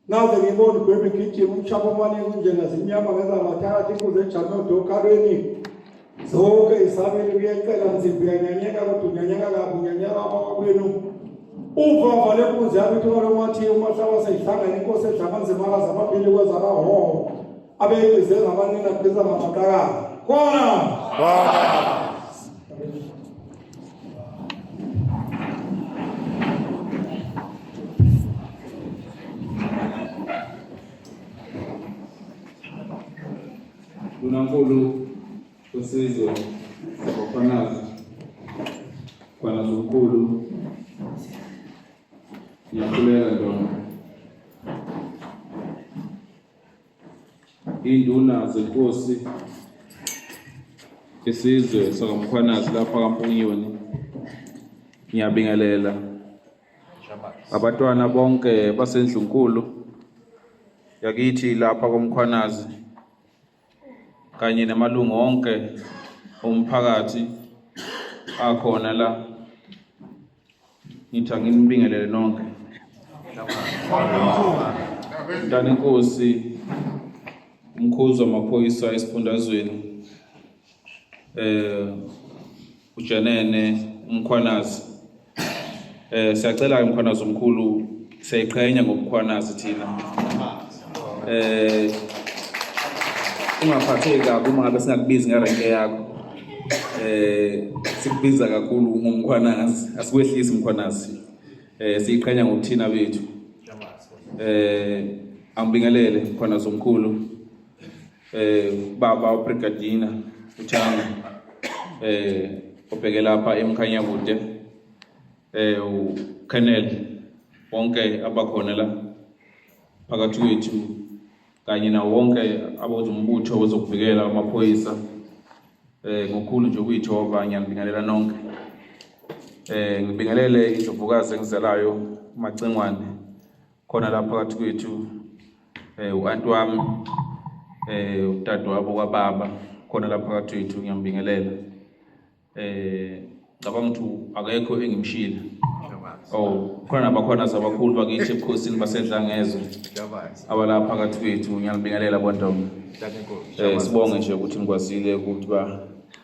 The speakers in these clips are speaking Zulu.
Naze ngibona ugwebe igijima umshabo omane kunjena zimnyama ngezamathathi kuze ejanodo okarweni zonke isabelo kuyacela nzimbi yanyanyeka kodwa unyanyeka kabi unyanyeka kwakwenu uvava lenkunzi yami ithola umathi umahlaba seyihlangana inkosi edla amanzima akaze amabili kwezakahoho abeyibize ngamanina kubiza ngamataka kona Unankulu usizwe sabakhwanazi khwanazi unkulu ngiyakhuleka Ndona induna zenkosi isizwe sakamkhwanazi lapha kaMpunyoni ngiyabingelela abatwana bonke basendlunkulu yakithi lapha komkhwanazi kanye namalungu onke omphakathi akhona la ngithi nginibingelele nonke Mntana Nkosi umkhuzi wamaphoyisa esifundazweni uJanene umkhwanazi siyacela umkhwanazi omkhulu siyayiqhenya ngomkhwanazi thina ungaphatheki kabi uma ngabe singakubizi ngerenke yakho sikubiza kakhulu ngomkhwanazi asikwehlisi umkhwanazi siyiqhenya ngokuthina bethu angibingelele umkhwanazi omkhulu baba uBrigadina uThanga obheke lapha eMkhanyakude uKenel wonke abakhona la phakathi kwethu kanye na wonke abozumbutho wezokuvikela amaphoyisa ngokukhulu nje ukuyithoba ngiyabingelela nonke ngibingelele indlovukazi engizelayo uMacengwane khona lapha phakathi kwethu uanti wami utata wabo kwababa khona lapha phakathi kwethu ngiyambingelela ngicabanga ukuthi akekho engimshila khona nabakhona sabakhulu bakithi ebukhosini basedlangezwe abalapha phakathi kwethu ngiyabingelela bontombi sibonge nje ukuthi nikwazile ukuthi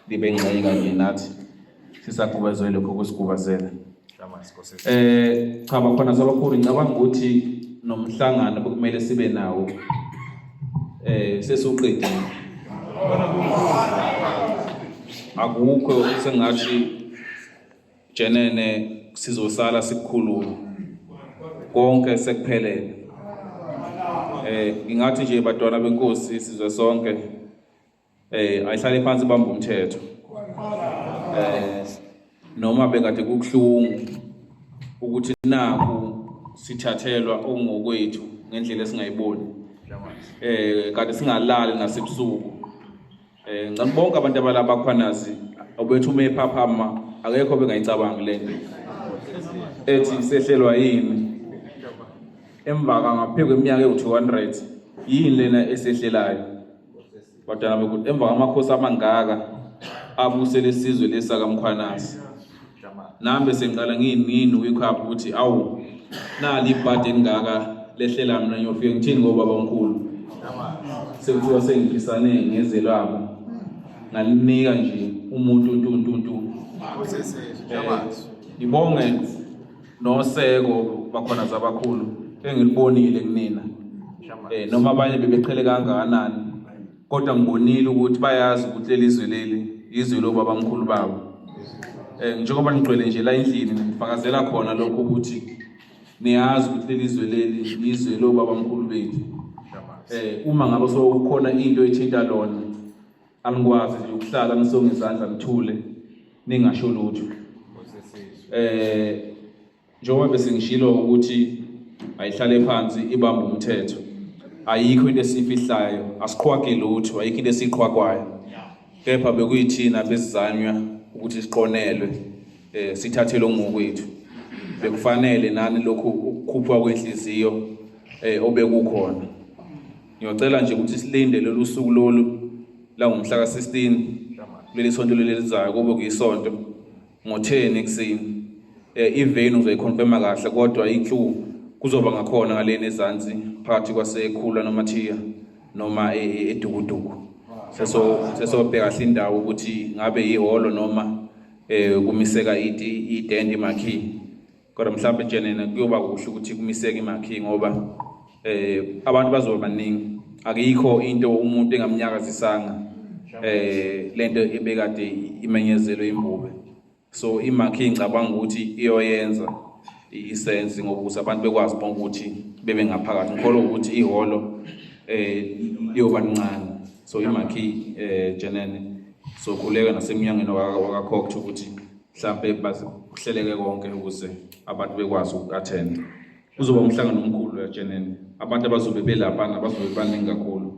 libe ngxenye kanye nathi sisaqhubezele lokho kusigubazela cha bakhona sabakhulu ngicabanga ukuthi nomhlangano bekumele sibe nawo sesuqedile akukho sengathi Janene sizosala sikhuluma konke sekuphelele ngingathi nje batwana benkosi sizwe sonke ayihlale phansi bamba umthetho noma bekade kukhulungu ukuthi naku sithathelwa ongokwethu ngendlela esingayiboni kade singalali nasebusuku ngicabanga abantu abalapha khwanazi obethu mephaphama akekho bengayicabangi lento ethi sehlelwa yini emva ngaphezulu kweminyaka ewu200 yini lena esehlelayo batana bekuthi emva kwamakhosi amangaka abusele isizwe lesaka Mkhwanazi nambe sengiqala ngini uyikhapha ukuthi awu nali ibhadi engaka lehlela mina ngiyofika ngithini ngoba babamkhulu sekuthiwa sengiphisane ngezelwabo ngalinika nje umuntu ibonge noseko bakhona zabakhulu engilibonile kunina noma abanye bebeqhele kangakanani kodwa ngibonile ukuthi bayazi ukuthi lelizwe leli izwe lobabamkhulu babo njengoba nigcwele nje la endlini ngifakazela khona lokho ukuthi niyazi ukuthi lelizwe leli izwe lobabamkhulu bethu uma ngabe sokukhona into ethinta lona angikwazi nje ukuhlala nisonge izandla ngithule ningasho lutho njengoba bese ngishilo ukuthi ayihlale phansi ibamba umthetho ayikho into esifihlayo asiqhwagi lutho ayikho into esiqhwagwayo kepha bekuyithina besizanywa ukuthi siqonelwe sithathele ngokwethu bekufanele nani lokhu ukukhuphwa kwenhliziyo obekukhona ngiyocela nje ukuthi silinde lolu suku lolu la ngomhla ka16 leli sonto lelizayo kube kuyisonto ngo10 ekseni iveni uzoyiconfirma kahle kodwa iklu kuzoba ngakhona ngaleni ezansi phakathi kwasekhula noMathiya noma edukuduku sesobheka kahle indawo ukuthi ngabe iholo noma kumiseka ident imakhi kodwa mhlawumbe njenena kuyoba kuhle ukuthi kumiseka imakhi ngoba abantu bazoba baningi akuyikho into umuntu engamnyakazisanga lento ebekade imenyezelwe imbube so imakhi ngicabanga ukuthi iyoyenza isense ngokuthi abantu bekwazi bonke ukuthi bebe ngaphakathi ngikholwa ukuthi iholo liyoba ncane so imakhi jenene so khuleka naseminyangweni wakakhokho ukuthi mhlawumbe bazihleleke konke ukuze abantu bekwazi ukuattend uzoba umhlangano omkhulu ejenene abantu abazobe belapha nabazobe baningi kakhulu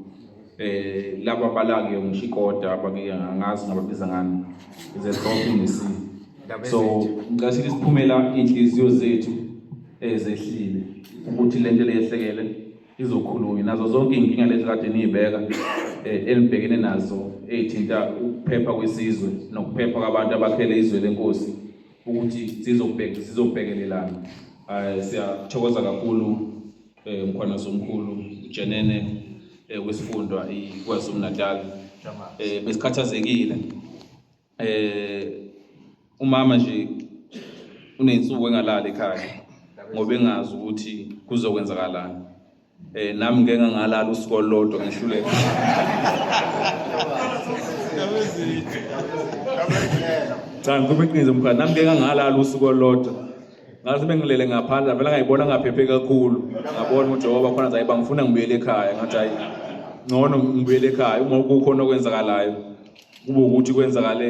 laba balake ngishikoda abake ngazi ngababiza ngani izehloko so ngasithi siphumela inhliziyo zethu ezehlile ukuthi lento leyehlekele izokhulunywa nazo zonke inkinga lezi kade nizibeka elibhekene nazo ezithinta ukuphepha kwesizwe nokuphepha kwabantu abakhele izwe lenkosi ukuthi sizobhekelelana siyathokoza kakhulu umkhwana somkhulu ujenene wesifundwa iKwaZulu Natal besikhathazekile umama nje unensuku engalala ekhaya ngoba engazi ukuthi kuzokwenzakalani nami ngeke ngalala usuku lodwa ngihluleka cha ngikubeqiniso mkhana nami ngeke ngalala usuku lodwa ngathi bengilele ngaphandle vele ngayibona ngaphephe kakhulu ngabona ukuthi Jehova khona zayiba ngifuna ngibuyele ekhaya ngathi hayi ngcono ngibuyele ekhaya uma kukhona okwenzakalayo kube ukuthi kwenzakale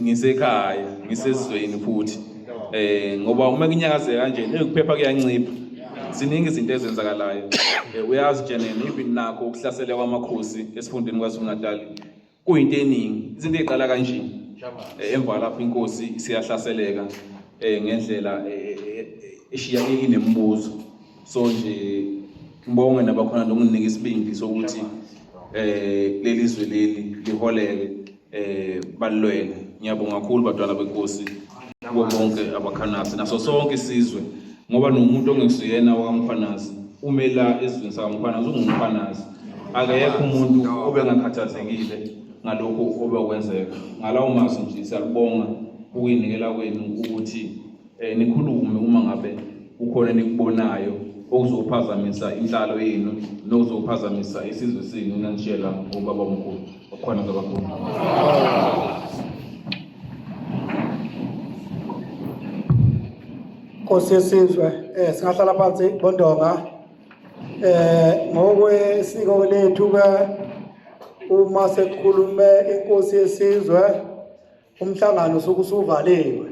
ngisekhaya ngisesizweni futhi ngoba uma kunyakaze kanje nekuphepha kuyancipha siningi izinto ezenzakalayo uyazi jenene even nakho ukuhlasela kwamakhosi esifundeni kwaZulu Natal kuyinto eningi izinto eziqala kanje emva lapho inkosi siyahlaseleka ngendlela eshiya inembuzo so nje ngibonge nabakhona nokunginika isibindi sokuthi lelizwe leli liholeke balwele ngiyabonga kakhulu badala benkosi kubo bonke abakhanasi naso sonke isizwe ngoba nomuntu ongekusiyena wakamkhanasi umela ezweni sakamkhanasi ungumkhanasi akekho umuntu obengakhathazekile ngalokho obekwenzeka ngalawo masu nje siyabonga ukuyinikela kwenu ukuthi nikhulume uma ngabe ukhona nikubonayo okuzophazamisa inhlalo yenu nokuzophazamisa isizwe senu nanishela ngobaba omkhulu okhona kabakhulu Nkosi yesizwe singahlala phansi Bondonga ngokwesiko lethu uma sekukhulume inkosi yesizwe umhlangano sokusuvaliwe